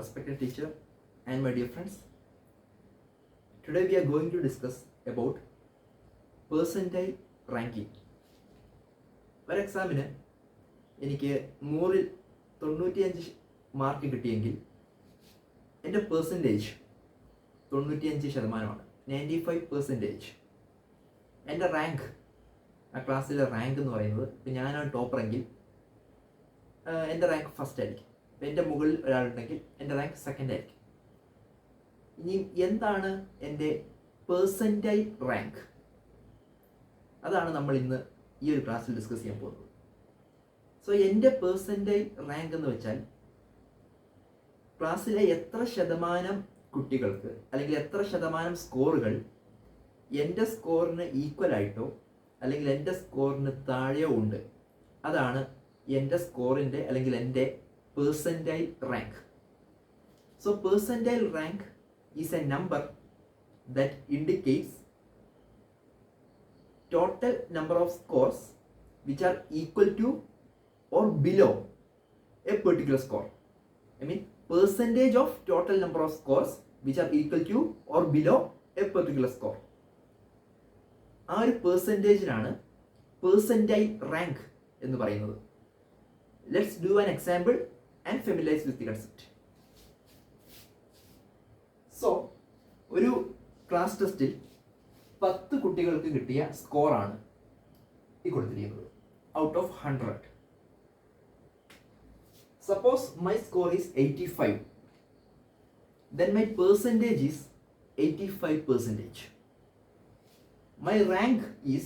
respected teacher and my dear friends. Today we are going to discuss about percentile ranking. ഒരു എക്സാമിന് എനിക്ക് 100-ൽ 95 mark കിട്ടിയെങ്കിൽ എൻ്റെ percentage 95%, 95%. എൻ്റെ റാങ്ക്, ആ ക്ലാസ്സിലെ റാങ്ക് എന്ന് പറയുന്നത്, ഇപ്പം ഞാനാണ് ടോപ്പറെങ്കിൽ എൻ്റെ റാങ്ക് ഫസ്റ്റ് ആയിരിക്കും. ഇപ്പം എൻ്റെ മുകളിൽ ഒരാളുണ്ടെങ്കിൽ എൻ്റെ റാങ്ക് സെക്കൻഡ് ആയിരിക്കും. ഇനി എന്താണ് എൻ്റെ പെർസെൻറ്റൈൽ റാങ്ക്? അതാണ് നമ്മൾ ഇന്ന് ഈ ഒരു ക്ലാസ്സിൽ ഡിസ്കസ് ചെയ്യാൻ പോകുന്നത്. സോ എൻ്റെ പെർസെൻറ്റൈൽ റാങ്ക് എന്ന് വെച്ചാൽ ക്ലാസ്സിലെ എത്ര ശതമാനം കുട്ടികൾക്ക് അല്ലെങ്കിൽ എത്ര ശതമാനം സ്കോറുകൾ എൻ്റെ സ്കോറിന് ഈക്വൽ ആയിട്ടോ അല്ലെങ്കിൽ എൻ്റെ സ്കോറിന് താഴെയോ ഉണ്ട്, അതാണ് എൻ്റെ സ്കോറിൻ്റെ അല്ലെങ്കിൽ എൻ്റെ percentile rank. So percentile rank is A number that indicates total number of scores which are equal to or below a particular score. I mean percentage of total number of scores which are equal to or below a particular score. ആ ഒരു പെർസെൻറ്റേജിനാണ് percentile rank എന്ന് പറയുന്നത്. Let's do an example and familiarise with the concept. So ഒരു class ടെസ്റ്റിൽ 10 കുട്ടികൾക്ക് കിട്ടിയ സ്കോറാണ് ഈ കൊടുത്തിരിക്കുന്നത് out of 100. Suppose my score is 85, then my percentage is 85%. My rank is,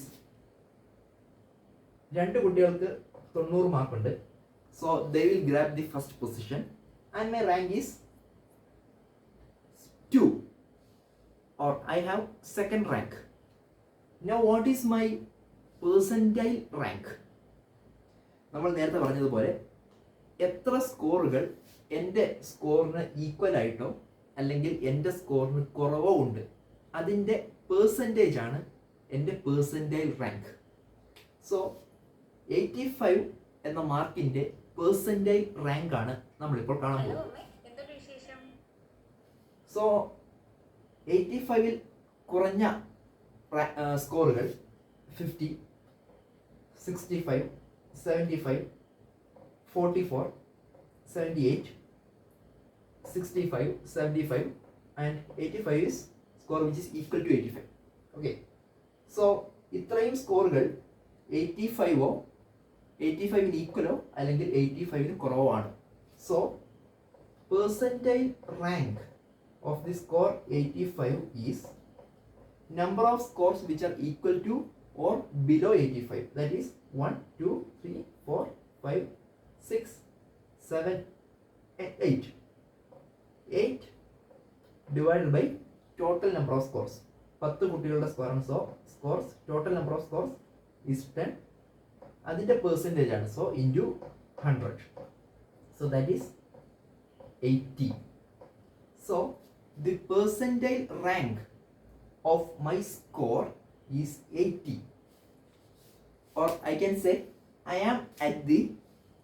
2 കുട്ടികൾക്ക് 90 മാർക്കുണ്ട്, so they will grab the first position and my rank is 2. Or I have second rank. Now what is my percentile rank? നമ്മൾ നേരത്തെ പറഞ്ഞതുപോലെ എത്ര സ്കോറുകൾ എൻ്റെ സ്കോറിന് equal ആയിട്ടോ അല്ലെങ്കിൽ എൻ്റെ സ്കോറിന് കുറവോ ഉണ്ട്, അതിൻ്റെ പെർസെൻറ്റേജ് ആണ് എൻ്റെ പെർസെൻറ്റൈൽ റാങ്ക്. സോ 85 എന്ന മാർക്കിൻ്റെ പെർസെൻറ്റൈൽ റാങ്ക് ആണ് നമ്മളിപ്പോൾ കാണാൻ പോകുന്നത്. സോ 85-ൽ കുറഞ്ഞ സ്കോറുകൾ 50, 65, 75, 44, 78, 65, 75 and 85 is score which is equal to 85. Okay. So ഇത്രയും സ്കോറുകൾ 85-ഓ 85-ന് ഈക്വലോ അല്ലെങ്കിൽ 85-ന് കുറവോ ആണ്. So percentile rank of the score 85 is number of scores which are equal to or below 85. That is 1, 2, 3, 4, 5, 6, 7, 8. 8 divided by total number of scores. 10 കുട്ടികളുടെ സ്കോറാണ്. So scores total number of scores is 10. അതിൻ്റെ percentage ആണ്. So into 100. So that is 80. So the percentile rank of my score is 80, or I can say I am at the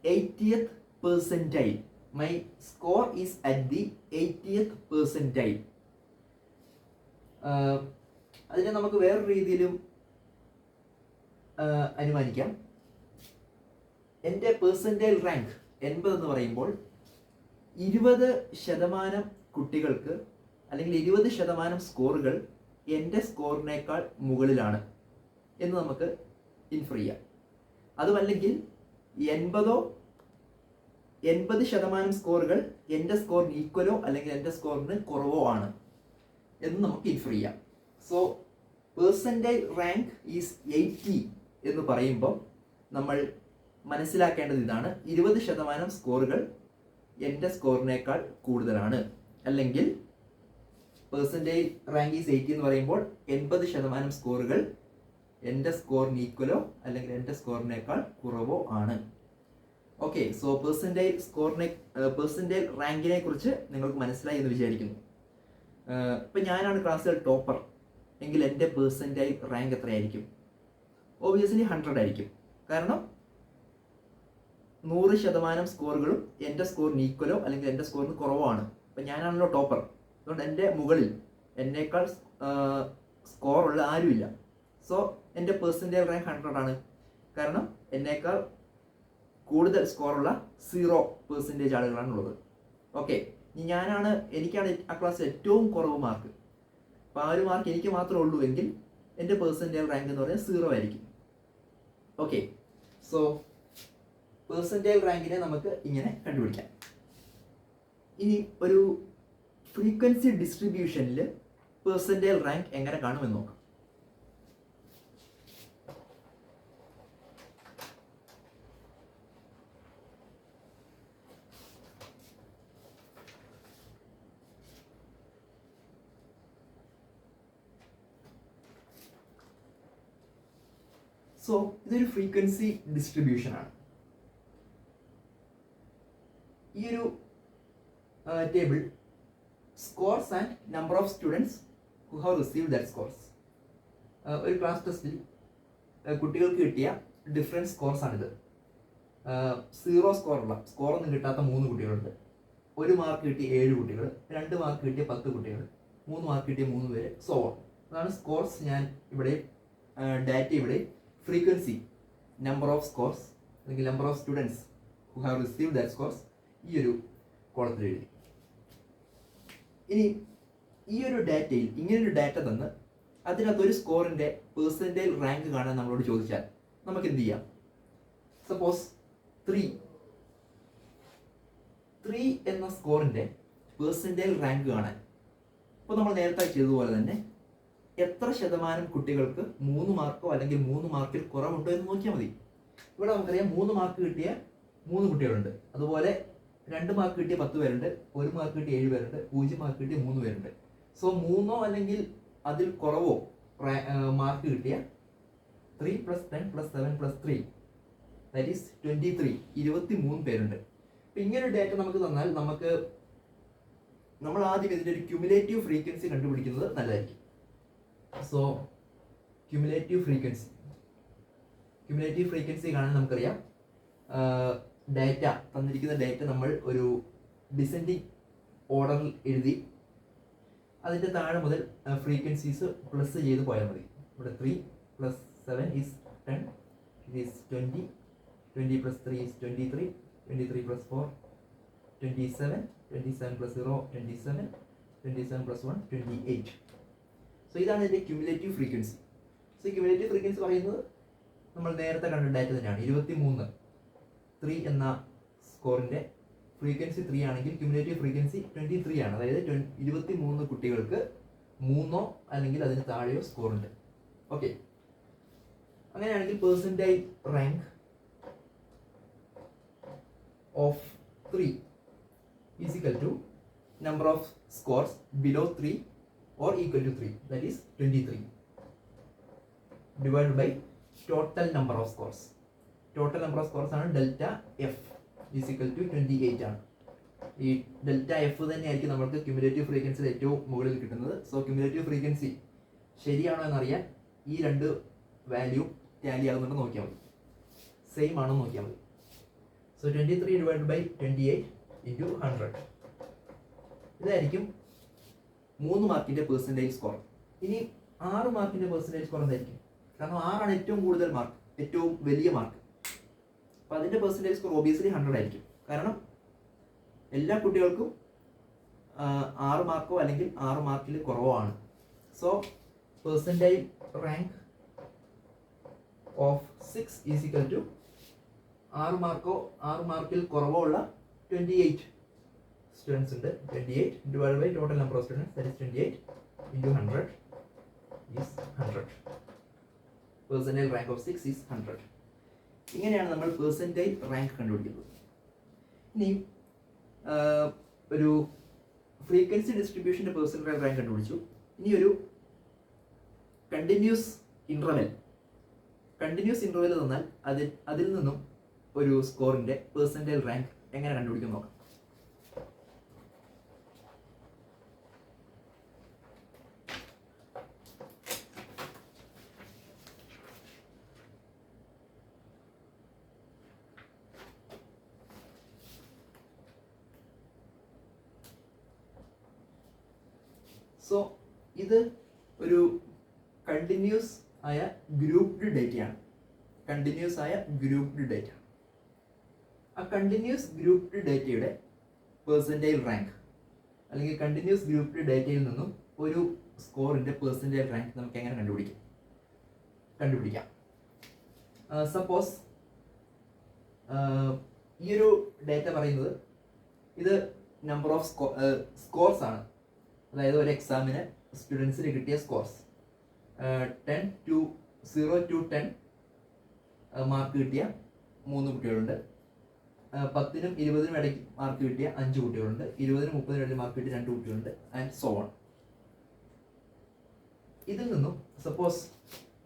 80th percentile. My score is at the 80th percentile. അതിനെ നമുക്ക് വേറൊരു രീതിയിലും അനുമാനിക്കാം. എൻ്റെ percentile rank 80 എന്ന് പറയുമ്പോൾ 20% കുട്ടികൾക്ക് അല്ലെങ്കിൽ 20% സ്കോറുകൾ എൻ്റെ സ്കോറിനേക്കാൾ മുകളിലാണ് എന്ന് നമുക്ക് ഇൻഫർ ചെയ്യാം. അതുമല്ലെങ്കിൽ 80% സ്കോറുകൾ എൻ്റെ സ്കോറിന് ഈക്വലോ അല്ലെങ്കിൽ എൻ്റെ സ്കോറിന് കുറവോ ആണ് എന്ന് നമുക്ക് ഇൻഫർ ചെയ്യാം. സോ പെർസെൻറ്റൈൽ റാങ്ക് ഈസ് 80 എന്ന് പറയുമ്പോൾ നമ്മൾ മനസ്സിലാക്കേണ്ടത് ഇതാണ്: 20% സ്കോറുകൾ എൻ്റെ സ്കോറിനേക്കാൾ കൂടുതലാണ്. അല്ലെങ്കിൽ പെർസെൻറ്റേജ് റാങ്ക് ഈസ് 80 എന്ന് പറയുമ്പോൾ 80% സ്കോറുകൾ എൻ്റെ സ്കോറിന് ഈക്വലോ അല്ലെങ്കിൽ എൻ്റെ സ്കോറിനേക്കാൾ കുറവോ ആണ്. ഓക്കെ, സോ പെർസെൻറ്റേജ് റാങ്കിനെ കുറിച്ച് നിങ്ങൾക്ക് മനസ്സിലായി എന്ന് വിചാരിക്കുന്നു. ഇപ്പം ഞാനാണ് ക്ലാസ്സിൽ ടോപ്പർ എങ്കിൽ എൻ്റെ പെർസെൻറ്റേജ് റാങ്ക് എത്രയായിരിക്കും? ഓബിയസ്ലി 100 ആയിരിക്കും. കാരണം 100% സ്കോറുകളും എൻ്റെ സ്കോറിന് ഈക്വലോ അല്ലെങ്കിൽ എൻ്റെ സ്കോറിന് കുറവോ ആണ്. അപ്പം ഞാനാണല്ലോ ടോപ്പർ. അതുകൊണ്ട് എൻ്റെ മുകളിൽ എന്നേക്കാൾ സ്കോറുള്ള ആരുമില്ല. സോ എൻ്റെ പേഴ്സൻറ്റേജ് റാങ്ക് 100 ആണ്. കാരണം എന്നേക്കാൾ കൂടുതൽ സ്കോറുള്ള 0% ആളുകളാണുള്ളത്. ഓക്കെ, എനിക്കാണ് ആ ക്ലാസ്സിൽ ഏറ്റവും കുറവ് മാർക്ക്. അപ്പോൾ ആ ഒരു മാർക്ക് എനിക്ക് മാത്രമേ ഉള്ളൂ എങ്കിൽ എൻ്റെ പേഴ്സൻറ്റേജ് റാങ്ക് എന്ന് പറയുന്നത് 0 ആയിരിക്കും. ഓക്കെ, സോ പേഴ്സൻറ്റേജ് റാങ്കിനെ നമുക്ക് ഇങ്ങനെ കണ്ടുപിടിക്കാം. ഇനി ഒരു ഫ്രീക്വൻസി ഡിസ്ട്രിബ്യൂഷനിൽ പേഴ്സൻറ്റേജ് റാങ്ക് എങ്ങനെ കാണുമെന്ന് നോക്കാം. സോ ഇതൊരു ഫ്രീക്വൻസി ഡിസ്ട്രിബ്യൂഷൻ ആണ്. ഈ ഒരു table scores and number of students who have receive that scores. ഒരു ക്ലാസ് ടെസ്റ്റിൽ കുട്ടികൾക്ക് കിട്ടിയ ഡിഫറെൻറ്റ് സ്കോർസ് ആണിത്. 0 സ്കോറൊന്നും കിട്ടാത്ത 3 കുട്ടികളുണ്ട്, 1 മാർക്ക് കിട്ടിയ 7 കുട്ടികൾ, 2 മാർക്ക് കിട്ടിയ 10 കുട്ടികൾ, 3 മാർക്ക് കിട്ടിയ 3 പേര്. സോ അതാണ് സ്കോർസ്. ഞാൻ ഇവിടെ ഡാറ്റ ഇവിടെ ഫ്രീക്വൻസി, നമ്പർ ഓഫ് സ്കോർസ് അല്ലെങ്കിൽ number of students who have receive that scores ഈ ഒരു കോളത്തിൽ എഴുതി. ഇനി ഈ ഒരു ഡാറ്റയിൽ ഇങ്ങനൊരു ഡാറ്റ തന്ന് അതിനകത്ത് ഒരു സ്കോറിൻ്റെ പേഴ്സൻറ്റേജ് റാങ്ക് കാണാൻ നമ്മളോട് ചോദിച്ചാൽ നമുക്ക് എന്ത് ചെയ്യാം? സപ്പോസ് 3 എന്ന സ്കോറിൻ്റെ പേഴ്സൻറ്റേജ് റാങ്ക് കാണാൻ ഇപ്പോൾ നമ്മൾ നേരത്തെ ചെയ്തതുപോലെ തന്നെ എത്ര ശതമാനം കുട്ടികൾക്ക് 3 മാർക്കോ അല്ലെങ്കിൽ 3 മാർക്കിൽ കുറവുണ്ടോ എന്ന് നോക്കിയാൽ മതി. ഇവിടെ നമുക്കറിയാം 3 മാർക്ക് കിട്ടിയ 3 കുട്ടികളുണ്ട്, അതുപോലെ 2 മാർക്ക് കിട്ടിയ 10 പേരുണ്ട്, 1 മാർക്ക് കിട്ടിയ 7 പേരുണ്ട്, 0 മാർക്ക് കിട്ടിയ 3 പേരുണ്ട്. സോ 3 അല്ലെങ്കിൽ അതിൽ കുറവോ മാർക്ക് കിട്ടിയ 3 + 10 + 7 + 3 ദാറ്റ് ഈസ് 23 പേരുണ്ട്. അപ്പം ഇങ്ങനൊരു ഡാറ്റ നമുക്ക് തന്നാൽ നമ്മൾ ആദ്യം ഇതിൻ്റെ ഒരു ക്യുമുലേറ്റീവ് ഫ്രീക്വൻസി കണ്ടുപിടിക്കുന്നത് നല്ലതായിരിക്കും. സോ ക്യുമുലേറ്റീവ് ഫ്രീക്വൻസി കാണാൻ നമുക്കറിയാം ഡാറ്റ തന്നിരിക്കുന്ന ഡാറ്റ നമ്മൾ ഒരു ഡിസെൻഡിങ് ഓർഡറിൽ എഴുതി അതിൻ്റെ താഴെ മുതൽ ഫ്രീക്വൻസീസ് പ്ലസ് ചെയ്ത് പോയാൽ മതി. ഇവിടെ 3 + 7 = 10, it is 20, 20 + 3 is 23, 23 + 4 27, 27 + 0 27, 27 + 1 28. സോ ഇതാണ് ഇതിൻ്റെ ക്യുമുലേറ്റീവ് ഫ്രീക്വൻസി. സോ ഈ ക്യുമുലേറ്റീവ് ഫ്രീക്വൻസി പറയുന്നത് നമ്മൾ നേരത്തെ കണ്ട ഡാറ്റ തന്നെയാണ്. 3 എന്ന സ്കോറിൻ്റെ ഫ്രീക്വൻസി 3 ആണെങ്കിൽ ക്യുമുലേറ്റീവ് ഫ്രീക്വൻസി 23 ആണ്. അതായത് 23 കുട്ടികൾക്ക് 3 അല്ലെങ്കിൽ അതിന് താഴെയോ സ്കോറുണ്ട്. ഓക്കെ, അങ്ങനെയാണെങ്കിൽ percentage rank of 3 is equal to number of scores below 3 or equal to 3, that is 23, divided by total number of scores. Total number of scores ആണ് delta F is equal to 28 ആണ്. ഈ delta F തന്നെയായിരിക്കും നമുക്ക് cumulative ഫ്രീക്വൻസിയിൽ ഏറ്റവും മുകളിൽ കിട്ടുന്നത്. So cumulative frequency ശരിയാണോ എന്നറിയാൻ ഈ 2 വാല്യൂ ടാലി ആകുന്നുണ്ടോ നോക്കിയാൽ മതി, സെയിം ആണോ നോക്കിയാൽ മതി. സോ 23 divided by 28 into 100 ഇതായിരിക്കും 3 മാർക്കിൻ്റെ പേഴ്സൻറ്റേജ് സ്കോർ. ഇനി 6 മാർക്കിൻ്റെ പേഴ്സൻറ്റേജ് സ്കോർ എന്തായിരിക്കും? കാരണം 6 ആണ് ഏറ്റവും കൂടുതൽ മാർക്ക്, ഏറ്റവും വലിയ മാർക്ക്. അപ്പോൾ അതിൻ്റെ പേഴ്സൻറ്റേജ് സ്കോർ ഒബിയസ്ലി 100 ആയിരിക്കും. കാരണം എല്ലാ കുട്ടികൾക്കും 6 മാർക്കോ അല്ലെങ്കിൽ 6 മാർക്കിൽ കുറവോ ആണ്. So percentage rank of 6 is equal to 6 മാർക്കിൽ കുറവോ ഉള്ള 28 സ്റ്റുഡൻസ് ഉണ്ട്. 28 divided by total number of students, that is 28 into 100 is 100. Percentage rank of 6 is 100. ഇങ്ങനെയാണ് നമ്മൾ പേഴ്സൻറ്റേജ് റാങ്ക് കണ്ടുപിടിക്കുന്നത്. ഇനി ഒരു ഫ്രീക്വൻസി ഡിസ്ട്രിബ്യൂഷൻ്റെ പേഴ്സൻറ്റേജ് റാങ്ക് കണ്ടുപിടിച്ചു. ഇനി ഒരു കണ്ടിന്യൂസ് ഇൻ്റർവെൽ തന്നാൽ അതിൽ നിന്നും ഒരു സ്കോറിൻ്റെ പേഴ്സൻറ്റേജ് റാങ്ക് എങ്ങനെ കണ്ടുപിടിക്കും നോക്കാം. സോ ഇത് ഒരു കണ്ടിന്യൂസ് ആയ ഗ്രൂപ്പ്ഡ് ഡേറ്റയാണ്. കണ്ടിന്യൂസ് ആയ ഗ്രൂപ്പ്ഡ് ഡേറ്റ. ആ കണ്ടിന്യൂസ് ഗ്രൂപ്പ്ഡ് ഡേറ്റയുടെ പെർസെൻറ്റൈൽ റാങ്ക് അല്ലെങ്കിൽ കണ്ടിന്യൂസ് ഗ്രൂപ്പ്ഡ് ഡേറ്റയിൽ നിന്നും ഒരു സ്കോറിൻ്റെ പെർസെൻറ്റൈൽ റാങ്ക് നമുക്ക് എങ്ങനെ കണ്ടുപിടിക്കാം. സപ്പോസ് ഈ ഒരു ഡേറ്റ പറയുന്നത് ഇത് നമ്പർ ഓഫ് സ്കോർസ് ആണ്. അതായത് ഒരു എക്സാമിന് സ്റ്റുഡൻസിന് കിട്ടിയ സ്കോർസ് 0 to 10 മാർക്ക് കിട്ടിയ 3 കുട്ടികളുണ്ട്. 10നും 20നും ഇടയ്ക്ക് മാർക്ക് കിട്ടിയ 5 കുട്ടികളുണ്ട്. 20നും 30നും ഇടയിൽ മാർക്ക് കിട്ടിയ 2 കുട്ടികളുണ്ട്, ആൻഡ് സോ ഓൺ. ഇതിൽ നിന്നും suppose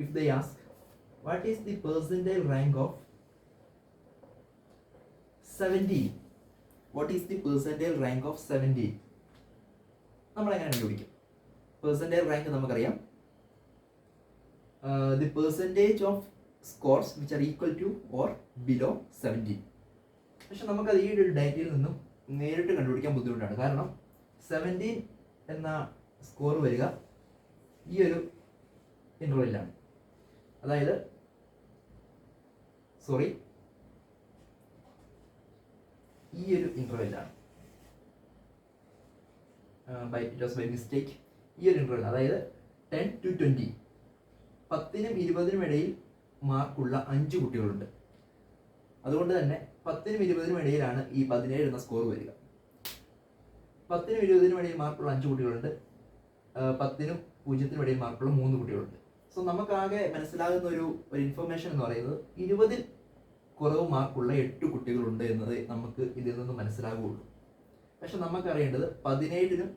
if they ask what is the percentile rank of 17, what is the percentile rank of 17, നമ്മൾ എങ്ങനെ കണ്ടുപിടിക്കും? പെർസെൻറ്റൈൽ റാങ്ക് നമുക്കറിയാം, the percentage of scores which are equal two or below 17. പക്ഷെ നമുക്കത് ഈ ഒരു ഡേറ്റയിൽ നിന്നും നേരിട്ട് കണ്ടുപിടിക്കാൻ ബുദ്ധിമുട്ടാണ്. കാരണം 17 എന്ന സ്കോർ വരിക ഈ ഒരു ഇൻ്റർവെല്ലിലാണ്. അതായത് ഈ ഒരു ഇൻ്റർവെല്ലാണ്. It was by mistake. ഈ ഒരു ഇൻ്റർവെൽ, അതായത് 10 to 20, 10നും 20നും ഇടയിൽ മാർക്കുള്ള 5 കുട്ടികളുണ്ട്. അതുകൊണ്ട് തന്നെ 10നും 20നും ഇടയിലാണ് ഈ 17 എന്ന സ്കോർ വരിക. 10നും 20നും ഇടയിൽ മാർക്കുള്ള 5 കുട്ടികളുണ്ട്. 10നും 0നും ഇടയിൽ മാർക്കുള്ള 3 കുട്ടികളുണ്ട്. സോ നമുക്കാകെ മനസ്സിലാകുന്ന ഒരു ഇൻഫർമേഷൻ എന്ന് പറയുന്നത് 20ൽ കുറവ് മാർക്കുള്ള 8 കുട്ടികളുണ്ട് എന്നത് നമുക്ക് ഇതിൽ നിന്ന് മനസ്സിലാകുകയുള്ളൂ. പക്ഷെ നമുക്കറിയേണ്ടത് 17നും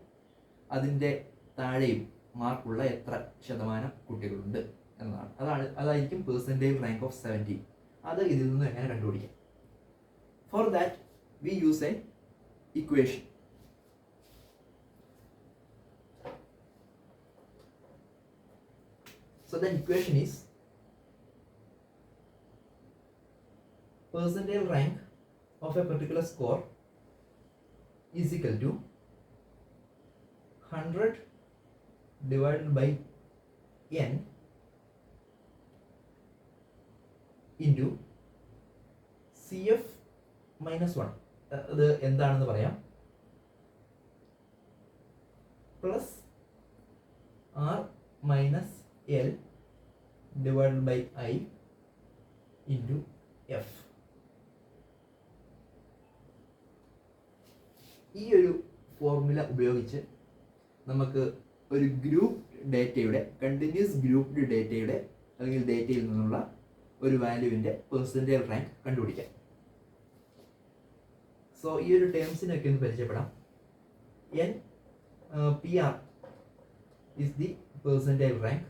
അതിൻ്റെ താഴെയും മാർക്കുള്ള എത്ര ശതമാനം കുട്ടികളുണ്ട് എന്നതാണ്. അതായിരിക്കും പെർസെൻറ്റേജ് റാങ്ക് ഓഫ് 17. അത് ഇതിൽ നിന്ന് എങ്ങനെ കണ്ടുപിടിക്കാം? For that we use A equation. So the equation is percentile rank of a particular score is equal to 100 divided by n into CF minus 1. അത് എന്താണെന്ന് പറയാം. Plus R minus L divided by I into F. ഈ ഒരു formula ഉപയോഗിച്ച് നമുക്ക് ഒരു group ഡേറ്റയുടെ, continuous grouped ഡേറ്റയുടെ അല്ലെങ്കിൽ ഡേറ്റയിൽ നിന്നുള്ള ഒരു വാല്യൂവിൻ്റെ പെർസെൻറ്റേജ് റാങ്ക് കണ്ടുപിടിക്കാം. സോ ഈ ഒരു ടേംസിനൊക്കെ ഒന്ന് പരിചയപ്പെടാം. PR is the percentile rank.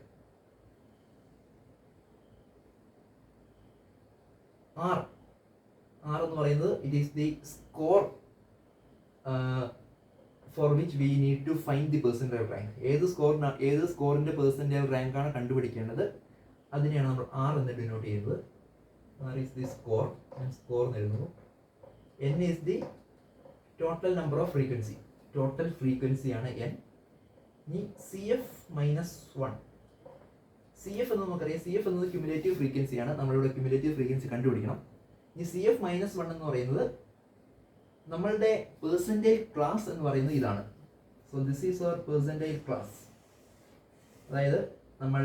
R എന്ന് പറയുന്നത് it is the score for which we need to find the percentile rank. ഏത് സ്കോറിന്റെ പെർസെൻറ്റേജ് റാങ്ക് ആണ് കണ്ടുപിടിക്കേണ്ടത്, അതിനെയാണ് നമ്മൾ R എന്ന് ഡിനോട്ട് ചെയ്യുന്നത്. R is the score, ഞാൻ സ്കോർ എഴുതുന്നു. N is the total number of frequency, total frequency ആണ് N. ഇനി CF minus 1. CF എന്ന് നമുക്കറിയാം, CF എന്നത് ക്യുമുലേറ്റീവ് ഫ്രീക്വൻസിയാണ്. നമ്മളിവിടെ ക്യുമുലേറ്റീവ് ഫ്രീക്വൻസി കണ്ടുപിടിക്കണം. ഈ CF minus 1 എന്ന് പറയുന്നത് നമ്മളുടെ പെർസെൻറ്റേജ് ക്ലാസ് എന്ന് പറയുന്നത് ഇതാണ്. So this is our percentage class. അതായത് നമ്മൾ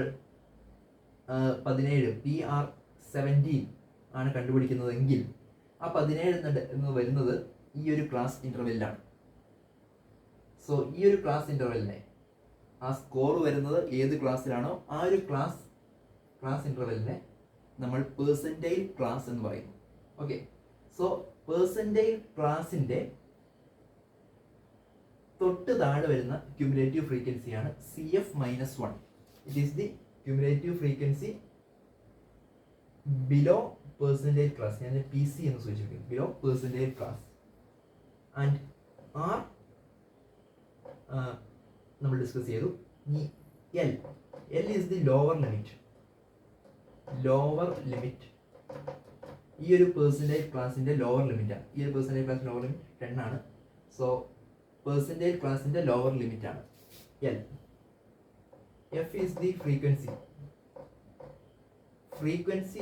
17 PR 17 ആണ് കണ്ടുപിടിക്കുന്നതെങ്കിൽ ആ 17 എന്ന് വരുന്നത് ഈ ഒരു ക്ലാസ് ഇൻ്റർവെല്ലാണ്. സോ ഈ ഒരു ക്ലാസ് ഇൻ്റർവെല്ലിനെ, ആ സ്കോർ വരുന്നത് ഏത് ക്ലാസ്സിലാണോ ആ ഒരു ക്ലാസ് ഇൻ്റർവെല്ലിനെ നമ്മൾ പെർസെൻറ്റൈൽ ക്ലാസ് എന്ന് പറയുന്നു. ഓക്കെ, സോ പെർസെൻറ്റൈൽ ക്ലാസിൻ്റെ തൊട്ട് താഴെ വരുന്ന ക്യുമുലേറ്റീവ് ഫ്രീക്വൻസിയാണ് CF minus 1. It is the cumulative frequency below percentile class. ഞാൻ PC എന്ന് സൂചിപ്പിക്കും, below percentile class. And R നമ്മൾ ഡിസ്കസ് ചെയ്തു. ഇനി L is the lower limit. ഈ ഒരു പെർസെൻറ്റേജ് ക്ലാസിൻ്റെ ലോവർ ലിമിറ്റാണ്. ഈ ഒരു പെർസെൻറ്റേജ് ക്ലാസ് ലോവർ ലിമിറ്റ് 10 ആണ്. സോ പെർസെൻറ്റേജ് ക്ലാസിൻ്റെ ലോവർ ലിമിറ്റാണ് L. F is the frequency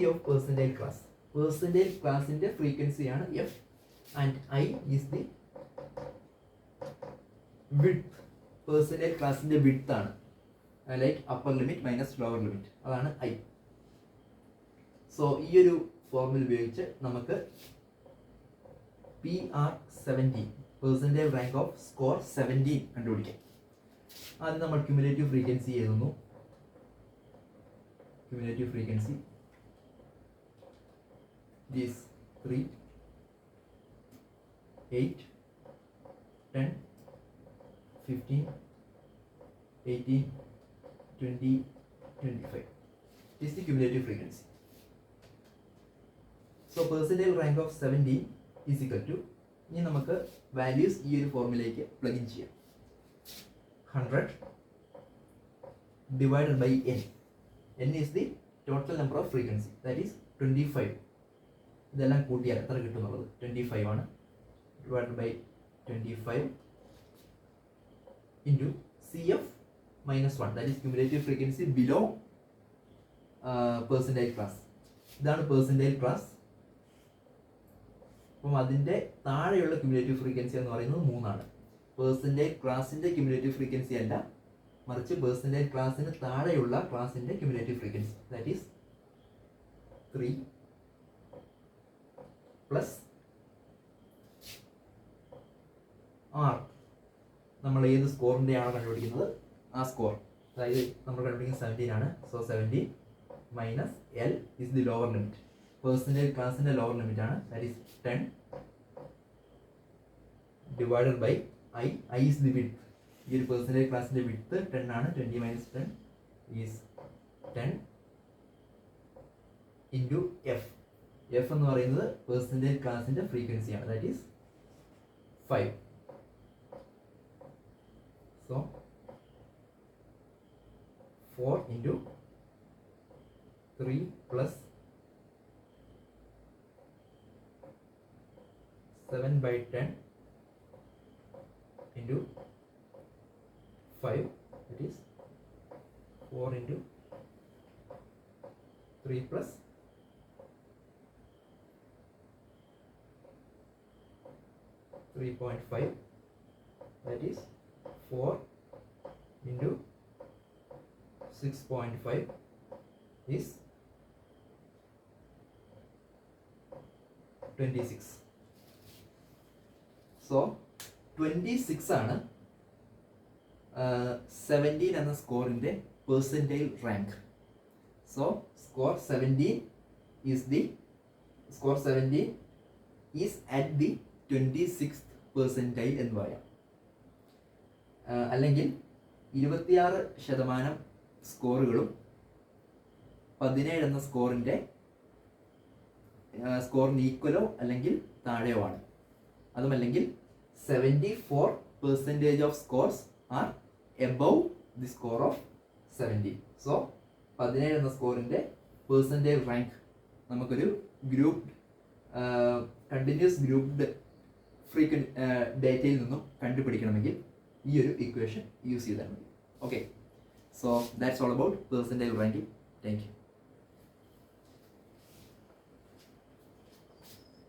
of percentile class. Percentile classന്റെ frequency ആണ് F, and I is the width. Percentile classന്റെ width ആണ്, like upper limit minus lower limit, അതാണ് I. So ഈ ഒരു ഫോർമുല ഉപയോഗിച്ച് നമുക്ക് PR17 percentage rank of score 17 കണ്ടുപിടിക്കാം. ആദ്യം നമ്മൾ ക്യുമുലേറ്റീവ് ഫ്രീക്വൻസി എഴുതുന്നു. Cumulative frequency is 3, 8, 10, 15, 18, 20, 25 is the cumulative frequency. So percentile rank of 17 is equal to, ഇനി നമുക്ക് വാല്യൂസ് ഈ ഒരു ഫോർമുലയിലേക്ക് പ്ലഗ് ഇൻ ചെയ്യാം. 100 divided by n. n is the total number of frequency, that is 25. ഇതെല്ലാം കൂട്ടിയാൽ എത്ര കിട്ടുന്നുള്ളത് 25 ആണ്. Divided by 25 into CF minus 1, that is cumulative frequency below percentile class. ഇതാണ് percentile class. അപ്പം അതിൻ്റെ താഴെയുള്ള ക്യുമുലേറ്റീവ് ഫ്രീക്വൻസി എന്ന് പറയുന്നത് 3 ആണ്. പെർസെൻറ്റേജ് ക്ലാസിൻ്റെ ക്യുമുലേറ്റീവ് ഫ്രീക്വൻസി അല്ല, മറിച്ച് പെർസെൻറ്റേജ് ക്ലാസ്സിന് താഴെയുള്ള ക്ലാസിൻ്റെ cumulative frequency, that is 3 plus R. നമ്മൾ ഏത് സ്കോറിൻ്റെ ആണോ കണ്ടുപിടിക്കുന്നത് ആ സ്കോർ, അതായത് നമ്മൾ കണ്ടുപിടിക്കുന്നത് 17 ആണ്. So 17 minus L is the lower limit. Percentage ക്ലാസിൻ്റെ ലോവർ ലിമിറ്റ് ആണ്, that is 10 divided by I. I is the width. ഈ ഒരു പെർസെൻറ്റേജ് ക്ലാസിൻ്റെ വിഡ്ത്ത് 10 ആണ്. 20 minus 10 is 10 into F. F എന്ന് പറയുന്നത് പെർസെൻറ്റേജ് ക്ലാസിൻ്റെ ഫ്രീക്വൻസിയാണ്, that is 5. So 4 into 3 plus 7 by 10 into 5, that is 4 into 3 plus 3.5, that is 4 into 6.5 is 26. So 26 ആണ് 17 എന്ന സ്കോറിൻ്റെ percentile rank. So score 17 is at the 26th percentile എന്ന് പറയാം. അല്ലെങ്കിൽ 26% സ്കോറുകളും 17 എന്ന സ്കോറിന് ഈക്വലോ അല്ലെങ്കിൽ താഴെയോ ആണ്. അതുമല്ലെങ്കിൽ 74% of scores are above the score of 17. So 17 എന്ന സ്കോറിൻ്റെ പെർസെൻറ്റേജ് റാങ്ക് നമുക്കൊരു കണ്ടിന്യൂസ് ഗ്രൂപ്പ്ഡ് ഡേറ്റയിൽ നിന്നും കണ്ടുപിടിക്കണമെങ്കിൽ ഈ ഒരു ഇക്വേഷൻ യൂസ് ചെയ്താൽ മതി. Okay, so that's all about percentage ranking. Thank you.